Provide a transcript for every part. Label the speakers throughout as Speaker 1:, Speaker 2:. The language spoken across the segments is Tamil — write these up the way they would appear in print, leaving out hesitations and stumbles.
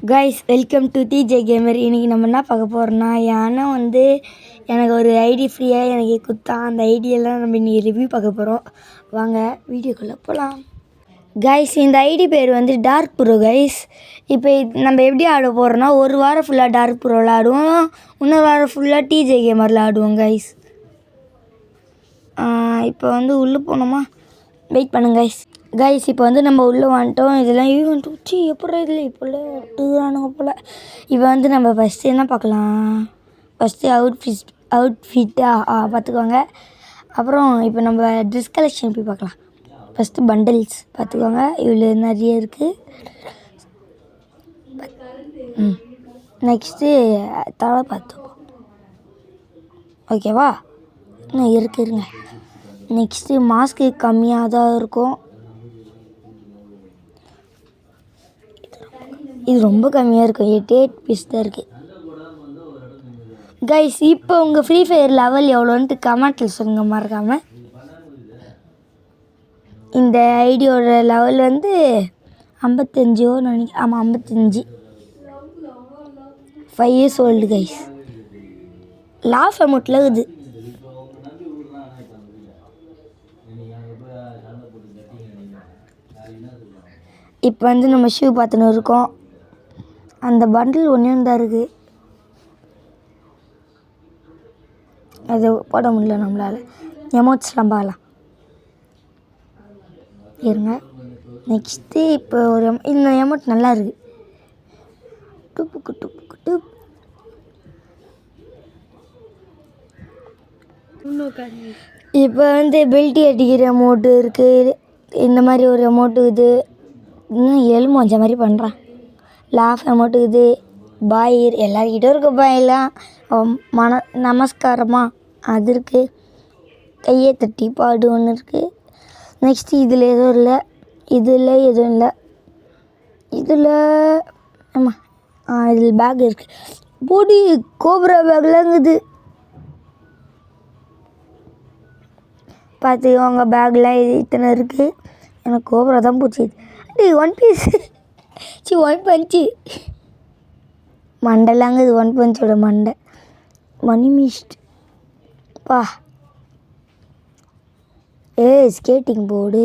Speaker 1: Guys welcome to DJ gamer. இன்றைக்கி நம்ம என்ன பார்க்க போகிறோன்னா, ஏன்னா எனக்கு ஒரு ஐடி ஃப்ரீயாக எனக்கு கொடுத்தா அந்த ஐடியெல்லாம் நம்ம இன்றைக்கி ரிவ்யூ பார்க்க போகிறோம். வாங்க வீடியோக்குள்ளே போகலாம். கைஸ் இந்த ஐடி பேர் டார்க் ப்ரோ. கைஸ் இப்போ நம்ம எப்படி ஆட போகிறோன்னா, ஒரு வாரம் ஃபுல்லாக டார்க் ப்ரோ விளாடுவோம், இன்னொரு வாரம் ஃபுல்லாக டிஜே கேமரில் ஆடுவோம். கைஸ் இப்போ உள்ளே போனோமா, வெயிட் பண்ணுங்க கைஸ். இப்போ நம்ம உள்ளே வந்துட்டோம். இதெல்லாம் ஈவெண்ட் வச்சு எப்படி இதில் இப்போல்லாம் எடுத்துக்கிறானுங்க போல். இப்போ நம்ம ஃபஸ்ட்டு என்ன பார்க்கலாம், ஃபஸ்ட்டு அவுட்ஃபிட்டாக பார்த்துக்கோங்க. அப்புறம் இப்போ நம்ம ட்ரெஸ் கலெக்ஷன் போய் பார்க்கலாம். ஃபஸ்ட்டு பண்டல்ஸ் பார்த்துக்கோங்க, இவ்வளோ நிறைய இருக்குது. நெக்ஸ்ட்டு தலை பார்த்துப்போம், ஓகேவா? இன்னும் இருக்குங்க. நெக்ஸ்ட்டு மாஸ்க்கு கம்மியாக தான் இருக்கும், இது ரொம்ப கம்மியாக இருக்கும், 8 பீஸ் தான் இருக்குது. கைஸ் இப்போ உங்கள் ஃப்ரீ ஃபயர் லெவல் எவ்வளோன்ட்டு கமெண்ட்டில் சொல்லுங்கள் மறக்காமல். இந்த ஐடியோட லெவல் 55 நினைக்கிறேன். ஆமாம் 55, 5 years ஓல்டு. கைஸ் லாஃப் அமௌண்ட்டில் இருக்குது. இப்போ நம்ம ஷூ பார்த்துன்னு இருக்கோம். அந்த பண்டில் ஒன்றே தான் இருக்குது, அது போட முடியல நம்மளால். எமோட்ஸ்லாம் பார்க்கலாம் இருங்க. நெக்ஸ்ட்டு இப்போ இந்த எமோட் நல்லா இருக்குது, டுப்புக்கு டுப்புக்கு டுப். இப்போ பெல்ட்டி அடிக்கிற அமௌண்ட்டு இருக்குது. இந்த மாதிரி ஒரு அமௌண்ட்டு இது, இன்னும் எலுமோஞ்ச மாதிரி பண்ணுறான். லாஃப் அமௌண்ட்டு இது, பாய் எல்லாருக்கிட்டும் இருக்க பாயெல்லாம் நமஸ்காரமா அது இருக்குது. கையை தட்டி பாடு ஒன்று இருக்குது. நெக்ஸ்ட்டு இதில் எதுவும் இல்லை, இதில் எதுவும் இல்லை. இதில் ஆமாம் இதில் பேக் இருக்குது. பொடி கோப்ரா பேக்லாங்குது பார்த்துக்கோங்க. பேக்லாம் இத்தனை இருக்குது. எனக்கு கோப்ரா தான் பிடிச்சிது. ஒன் பீஸ் ஒன் பஞ்சு மண்டலாங்க, இது ஒன் பஞ்சோட மண்டை. மணி மிஸ்ட் பா, ஸ்கேட்டிங் போர்டு.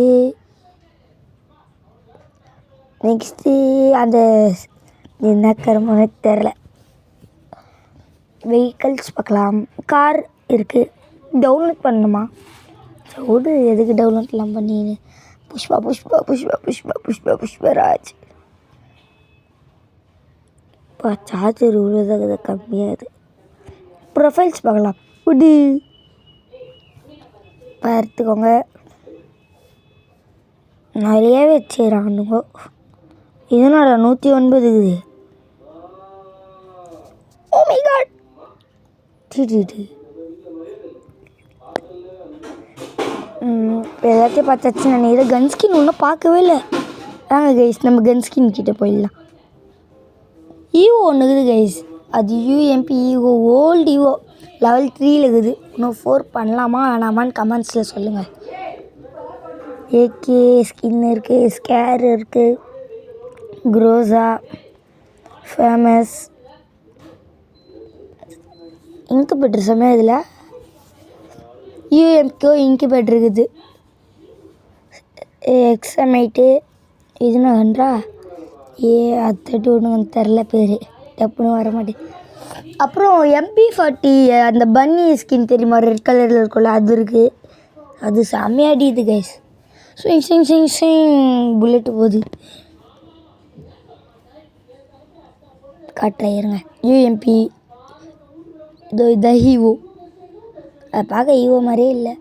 Speaker 1: நெக்ஸ்ட்டு அந்த என்ன கருமான தெரில. வெஹிக்கல்ஸ் பார்க்கலாம். கார் இருக்குது. டவுன்லோட் பண்ணணுமா? சவுடு எதுக்கு டவுன்லோட்லாம் பண்ணின்னு. புஷ்பா புஷ்பா புஷ்பா புஷ்பா புஷ்பா புஷ்பராஜ். இப்போ சார்ஜர் இவ்வளோதாக கம்மியாது. ப்ரொஃபைல்ஸ் பார்க்கலாம். புடி பார்த்துக்கோங்க, நிறையவே வச்சுக்கிறானுங்க. இதனோட 109 இருக்குது. ஓ மை காட், எல்லாத்தையும் பார்த்தாச்சு நினைக்கிறேன். கன் ஸ்கின் ஒன்றும் பார்க்கவே இல்லை. வாங்க கைஸ் நம்ம கன் ஸ்கின் கிட்டே போயிடலாம். ஈவோ ஒன்று இருக்குது கைஸ், அது யூஎம்பி ஈவோ, ஓல்டு ஈவோ, லெவல் 3 இருக்குது. இன்னும் 4 பண்ணலாமா வேணாமான்னு கமெண்ட்ஸில் சொல்லுங்கள். ஏகே ஸ்கின் இருக்குது, ஸ்கேர் இருக்குது, குரோசா ஃபேமஸ். இன்குபேட்டர் சமயம் இதில் யூஎம்கோ இன்குபேட்டர் இருக்குது. எக்ஸமைட்டு இதுன்னு கன்றா அது ஒன்று தெரில பேர், டப்புன்னு வர மாட்டேன். அப்புறம் MP40 அந்த பன்னி ஸ்கின் தெரியுமா, ரெட் கலரில் இருக்கும்ல, அது இருக்குது. அது செம்மையாடிது guys. Swing swing swing swing bullet போகுது. காட்டுறேன் இருங்க. யூஎம்பி இதோ இதான் ஈவோ. அதை பார்க்க ஈவோ மாதிரியே இல்லை,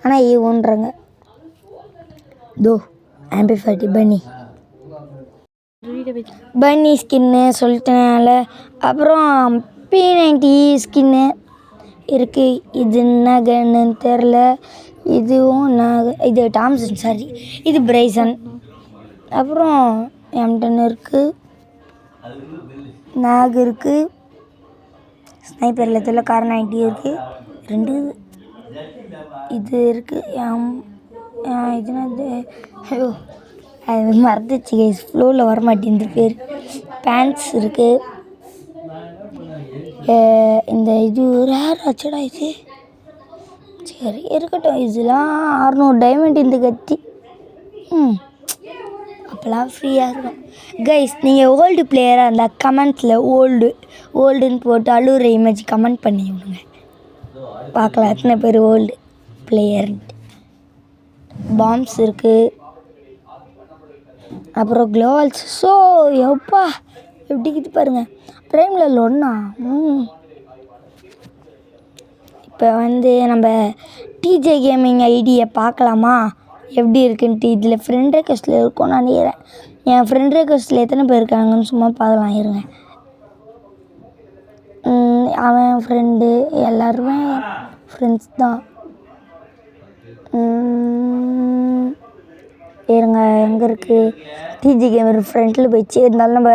Speaker 1: ஆனால் ஈவோன்றாங்க. தோ MP40 பன்னி ஸ்கின்னு சொல்லிட்டனால. அப்புறம் P90 ஸ்கின்னு இருக்குது. இது என்ன கன்னு தெரில. இதுவும் இது டாம்சன், சாரி இது பிரைசன். அப்புறம் M10 இருக்குது, நாக் இருக்குது, ஸ்னைப்பரில் தெரியல, கார் 90 இருக்குது, 2 இது இருக்குது. இதுனா ஐயோ அது மறந்துச்சு கைஸ், ஃப்ளோவில் வரமாட்டேங்குது பேர். பேண்ட்ஸ் இருக்குது. இந்த இது ரேர் ஆச்சுடா இது. சரி இருக்கட்டும், இதெல்லாம் 600 டைமண்ட் இந்த கத்தி. அப்போல்லாம் ஃப்ரீயாக இருக்கும். கைஸ், நீங்கள் ஓல்டு பிளேயராக இருந்தால் கமெண்ட்ஸில் ஓல்டுன்னு போட்டு அழுகிற இமேஜ் கமெண்ட் பண்ணி விடுங்க. பார்க்கலாம் எத்தனை பேர் ஓல்டு பிளேயர்ன்ட்டு. பாம்ஸ் இருக்குது. அப்புறம் க்ளோவல்ஸ். ஸோ எப்பா எப்படிக்கிட்டு பாருங்கள். ப்ரைமில் ஒன்றா. இப்போ நம்ம டிஜே கேமிங் ஐடியை பார்க்கலாமா எப்படி இருக்குன்ட்டு. இதில் ஃப்ரெண்ட் ரெக்வஸ்ட்டில் இருக்கும்னு நினைக்கிறேன். என் ஃப்ரெண்ட் ரெக்வஸ்ட்டில் எத்தனை பேர் இருக்காங்கன்னு சும்மா பார்க்கலாம் இருங்க. அவன் ஃப்ரெண்டு எல்லாருமே ஃப்ரெண்ட்ஸ் தான். இருங்க, எங்கே இருக்குது டிஜி கேமர் ஃப்ரெண்டில் போயிடுச்சு. இருந்தாலும் நம்ம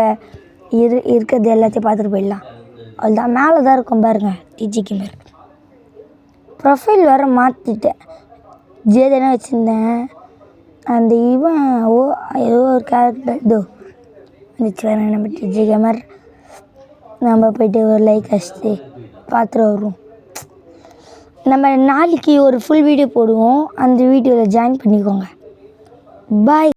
Speaker 1: இருக்கிறது எல்லாத்தையும் பார்த்துட்டு போயிடலாம். அதுதான் மேலே தான் இருக்கும் பாருங்கள் டிஜி கேமர். ப்ரொஃபைல் வேறு மாற்றிட்டேன். தானே வச்சுருந்தேன். அந்த இவன் ஏதோ ஒரு கேரக்டர் இதோ வந்துச்சு வேறு. நம்ம டிஜி கேமர் நம்ம போய்ட்டு ஒரு லைக் அடிச்சுட்டு பார்த்துட்டு வருவோம். நம்ம நாளைக்கு ஒரு ஃபுல் வீடியோ போடுவோம். அந்த வீடியோவில் ஜாயின் பண்ணிக்கோங்க. பாய்.